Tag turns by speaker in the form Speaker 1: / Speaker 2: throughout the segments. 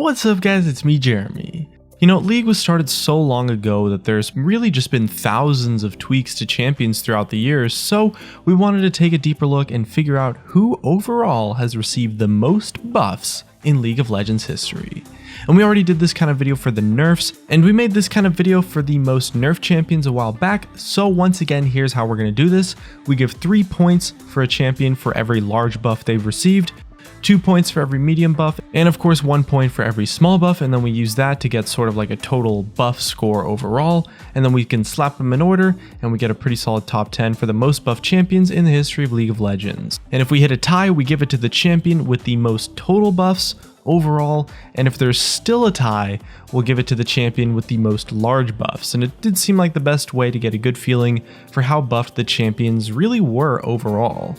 Speaker 1: What's up guys, it's me Jeremy. You know, League was started so long ago that there's really just been thousands of tweaks to champions throughout the years, so we wanted to take a deeper look and figure out who overall has received the most buffs in League of Legends history. And we already did this kind of video for the nerfs, and we made this kind of video for the most nerf champions a while back, so once again here's how we're going to do this. We give 3 points for a champion for every large buff they've received, 2 points for every medium buff, and of course 1 point for every small buff, and then we use that to get sort of like a total buff score overall, and then we can slap them in order, and we get a pretty solid top 10 for the most buff champions in the history of League of Legends. And if we hit a tie, we give it to the champion with the most total buffs overall, and if there's still a tie, we'll give it to the champion with the most large buffs. And it did seem like the best way to get a good feeling for how buffed the champions really were overall.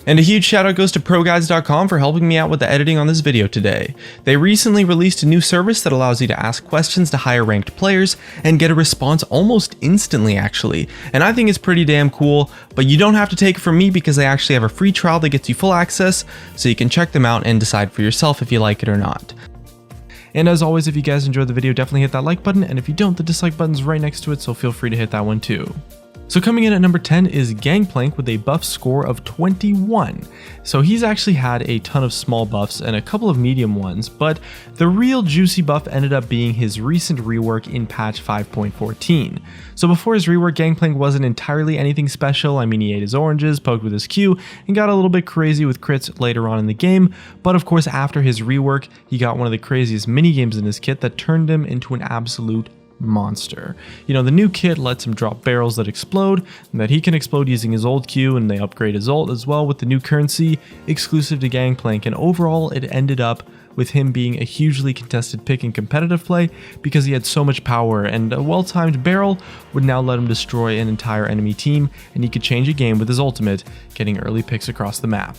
Speaker 1: And a huge shout out goes to ProGuides.com for helping me out with the editing on this video today. They recently released a new service that allows you to ask questions to higher ranked players and get a response almost instantly actually. And I think it's pretty damn cool, but you don't have to take it from me because they actually have a free trial that gets you full access, so you can check them out and decide for yourself if you like it or not. And as always, if you guys enjoyed the video, definitely hit that like button, and if you don't, the dislike button's right next to it, so feel free to hit that one too. So coming in at number 10 is Gangplank with a buff score of 21. So he's actually had a ton of small buffs and a couple of medium ones, but the real juicy buff ended up being his recent rework in patch 5.14. So before his rework, Gangplank wasn't entirely anything special. I mean, he ate his oranges, poked with his Q, and got a little bit crazy with crits later on in the game, but of course after his rework, he got one of the craziest mini games in his kit that turned him into an absolute monster. You know, the new kit lets him drop barrels that explode, and that he can explode using his old Q, and they upgrade his ult as well with the new currency exclusive to Gangplank, and overall it ended up with him being a hugely contested pick in competitive play because he had so much power, and a well-timed barrel would now let him destroy an entire enemy team, and he could change a game with his ultimate, getting early picks across the map.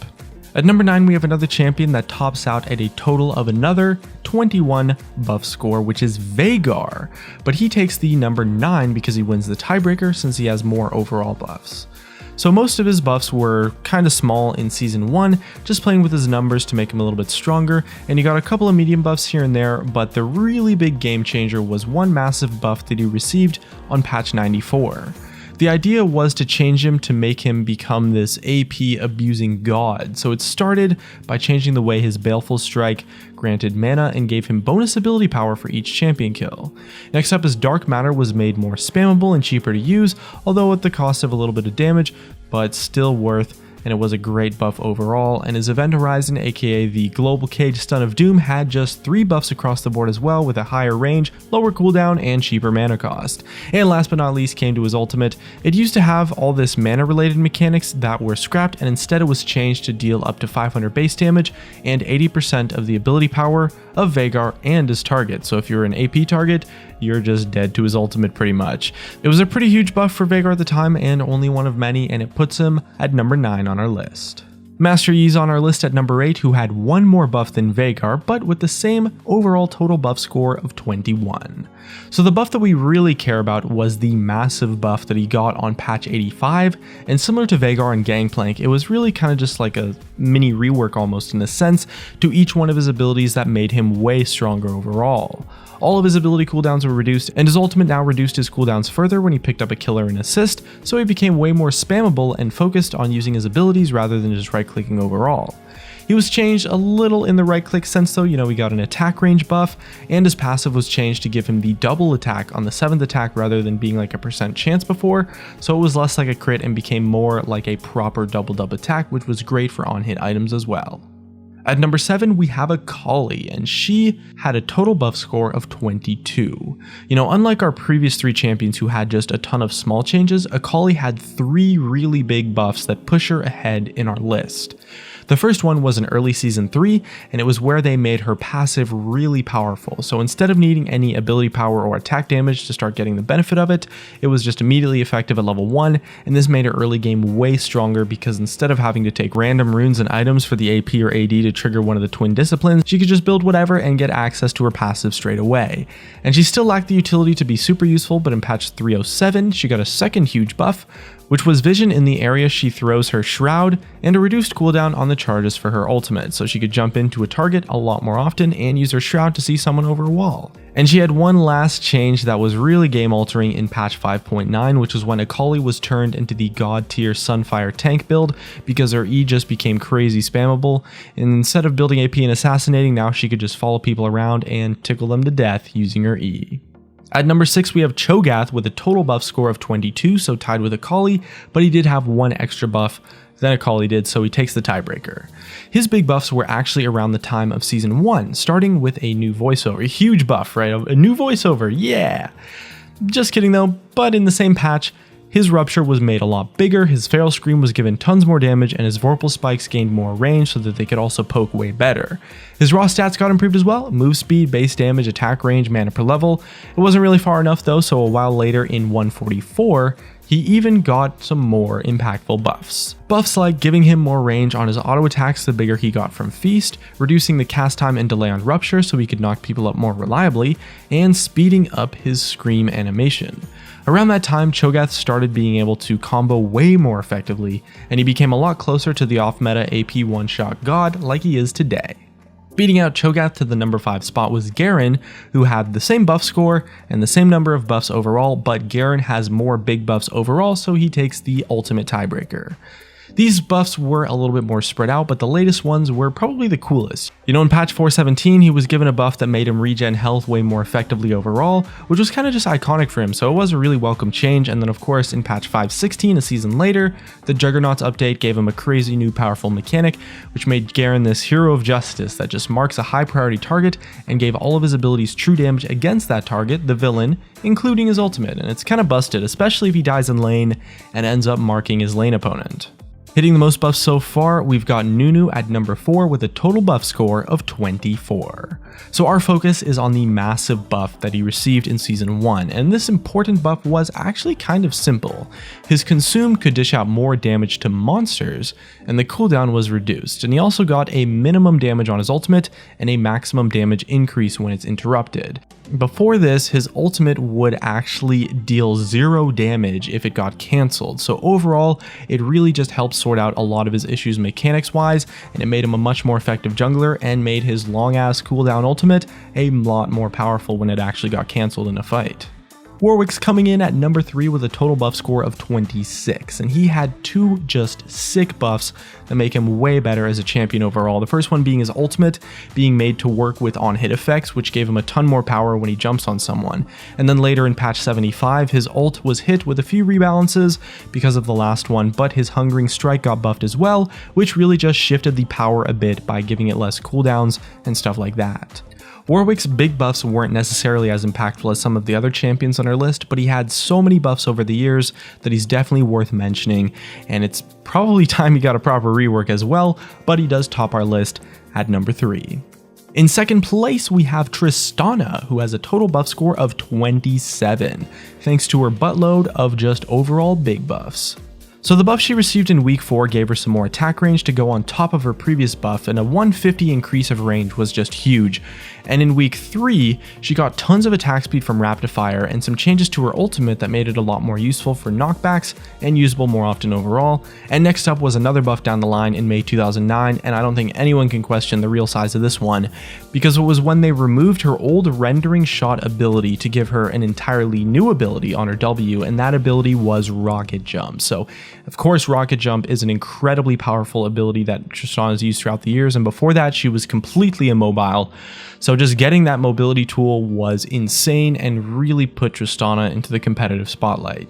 Speaker 1: At number 9, we have another champion that tops out at a total of another 21 buff score, which is Veigar, but he takes the number 9 because he wins the tiebreaker since he has more overall buffs. So most of his buffs were kind of small in season 1, just playing with his numbers to make him a little bit stronger, and he got a couple of medium buffs here and there, but the really big game changer was one massive buff that he received on patch 94. The idea was to change him to make him become this AP abusing god, so it started by changing the way his Baleful Strike granted mana and gave him bonus ability power for each champion kill. Next up, his Dark Matter was made more spammable and cheaper to use, although at the cost of a little bit of damage, but still worth, and it was a great buff overall. And his Event Horizon, aka the Global Cage Stun of Doom, had just 3 buffs across the board as well, with a higher range, lower cooldown, and cheaper mana cost. And last but not least came to his ultimate. It used to have all this mana related mechanics that were scrapped, and instead it was changed to deal up to 500 base damage and 80% of the ability power of Veigar and his target. So if you're an AP target, you're just dead to his ultimate pretty much. It was a pretty huge buff for Veigar at the time, and only one of many, and it puts him at number 9 on our list. Master Yi's on our list at number 8, who had one more buff than Veigar, but with the same overall total buff score of 21. So the buff that we really care about was the massive buff that he got on patch 85, and similar to Veigar and Gangplank, it was really kind of just like a mini rework almost in a sense to each one of his abilities that made him way stronger overall. All of his ability cooldowns were reduced, and his ultimate now reduced his cooldowns further when he picked up a killer and assist, so he became way more spammable and focused on using his abilities rather than just right-clicking overall. He was changed a little in the right-click sense though. You know, we got an attack range buff, and his passive was changed to give him the double attack on the 7th attack rather than being like a % chance before, so it was less like a crit and became more like a proper double-dub attack, which was great for on-hit items as well. At number 7, we have Akali, and she had a total buff score of 22. You know, unlike our previous 3 champions who had just a ton of small changes, Akali had 3 really big buffs that push her ahead in our list. The first one was in early season 3, and it was where they made her passive really powerful. So instead of needing any ability power or attack damage to start getting the benefit of it, it was just immediately effective at level 1, and this made her early game way stronger because instead of having to take random runes and items for the AP or AD to trigger one of the twin disciplines, she could just build whatever and get access to her passive straight away. And she still lacked the utility to be super useful, but in patch 307, she got a second huge buff, which was vision in the area she throws her shroud, and a reduced cooldown on the charges for her ultimate, so she could jump into a target a lot more often and use her shroud to see someone over a wall. And she had one last change that was really game altering in patch 5.9, which was when Akali was turned into the god tier Sunfire tank build because her E just became crazy spammable, and instead of building AP and assassinating, now she could just follow people around and tickle them to death using her E. At number 6 we have ChoGath with a total buff score of 22, so tied with Akali, but he did have one extra buff than Akali did, so he takes the tiebreaker. His big buffs were actually around the time of Season 1, starting with a new voiceover. A huge buff, right? A new voiceover, yeah! Just kidding though, but in the same patch, his rupture was made a lot bigger, his feral scream was given tons more damage, and his vorpal spikes gained more range so that they could also poke way better. His raw stats got improved as well: move speed, base damage, attack range, mana per level. It wasn't really far enough though, so a while later in 144, he even got some more impactful buffs. Buffs like giving him more range on his auto attacks the bigger he got from Feast, reducing the cast time and delay on Rupture so he could knock people up more reliably, and speeding up his Scream animation. Around that time, ChoGath started being able to combo way more effectively, and he became a lot closer to the off-meta AP one-shot god like he is today. Beating out ChoGath to the number 5 spot was Garen, who had the same buff score and the same number of buffs overall, but Garen has more big buffs overall, so he takes the ultimate tiebreaker. These buffs were a little bit more spread out, but the latest ones were probably the coolest. You know, in patch 417, he was given a buff that made him regen health way more effectively overall, which was kind of just iconic for him, so it was a really welcome change. And then of course, in patch 516, a season later, the Juggernauts update gave him a crazy new powerful mechanic, which made Garen this hero of justice that just marks a high priority target and gave all of his abilities true damage against that target, the villain, including his ultimate. And it's kind of busted, especially if he dies in lane and ends up marking his lane opponent. Hitting the most buffs so far, we've got Nunu at number 4 with a total buff score of 24. So our focus is on the massive buff that he received in Season 1, and this important buff was actually kind of simple. His Consume could dish out more damage to monsters, and the cooldown was reduced, and he also got a minimum damage on his ultimate and a maximum damage increase when it's interrupted. Before this, his ultimate would actually deal 0 damage if it got cancelled, so overall, it really just helped sort out a lot of his issues mechanics wise, and it made him a much more effective jungler and made his long ass cooldown ultimate a lot more powerful when it actually got cancelled in a fight. Warwick's coming in at number 3 with a total buff score of 26, and he had 2 just sick buffs that make him way better as a champion overall. The first one being his ultimate being made to work with on-hit effects, which gave him a ton more power when he jumps on someone. And then later in patch 75, his ult was hit with a few rebalances because of the last one, but his Hungering Strike got buffed as well, which really just shifted the power a bit by giving it less cooldowns and stuff like that. Warwick's big buffs weren't necessarily as impactful as some of the other champions on our list, but he had so many buffs over the years that he's definitely worth mentioning, and it's probably time he got a proper rework as well, but he does top our list at number 3. In second place, we have Tristana, who has a total buff score of 27, thanks to her buttload of just overall big buffs. So the buff she received in week 4 gave her some more attack range to go on top of her previous buff, and a 150 increase of range was just huge. And in week 3, she got tons of attack speed from Rapid Fire and some changes to her ultimate that made it a lot more useful for knockbacks and usable more often overall. And next up was another buff down the line in May 2009, and I don't think anyone can question the real size of this one, because it was when they removed her old rendering shot ability to give her an entirely new ability on her W, and that ability was Rocket Jump. So of course, Rocket Jump is an incredibly powerful ability that Tristana has used throughout the years, and before that she was completely immobile. So just getting that mobility tool was insane and really put Tristana into the competitive spotlight.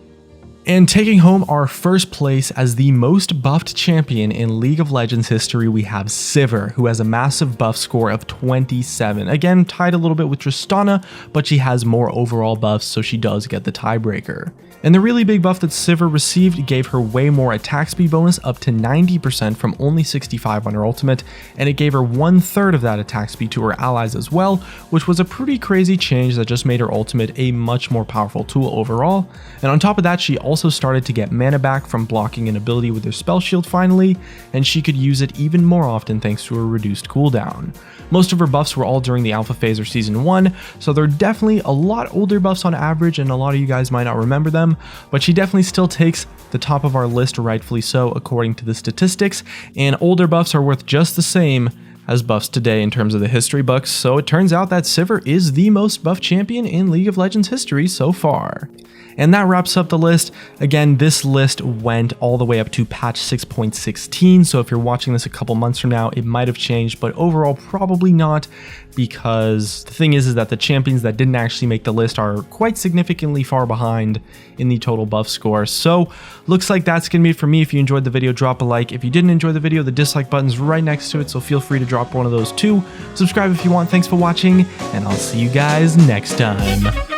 Speaker 1: And taking home our first place as the most buffed champion in League of Legends history, we have Sivir, who has a massive buff score of 27. Again, tied a little bit with Tristana, but she has more overall buffs, so she does get the tiebreaker. And the really big buff that Sivir received gave her way more attack speed bonus, up to 90% from only 65 on her ultimate, and it gave her 1/3 of that attack speed to her allies as well, which was a pretty crazy change that just made her ultimate a much more powerful tool overall. And on top of that, she also started to get mana back from blocking an ability with her spell shield finally, and she could use it even more often thanks to her reduced cooldown. Most of her buffs were all during the alpha phase or season 1, so they're definitely a lot older buffs on average, and a lot of you guys might not remember them, but she definitely still takes the top of our list, rightfully so, according to the statistics, and older buffs are worth just the same as buffs today in terms of the history books, so it turns out that Sivir is the most buffed champion in League of Legends history so far. And that wraps up the list. Again, this list went all the way up to patch 6.16, so if you're watching this a couple months from now, it might have changed, but overall probably not, because the thing is that the champions that didn't actually make the list are quite significantly far behind in the total buff score. So looks like that's gonna be it for me. If you enjoyed the video, drop a like. If you didn't enjoy the video, the dislike button's right next to it, so feel free to drop one of those too. Subscribe if you want. Thanks for watching, and I'll see you guys next time.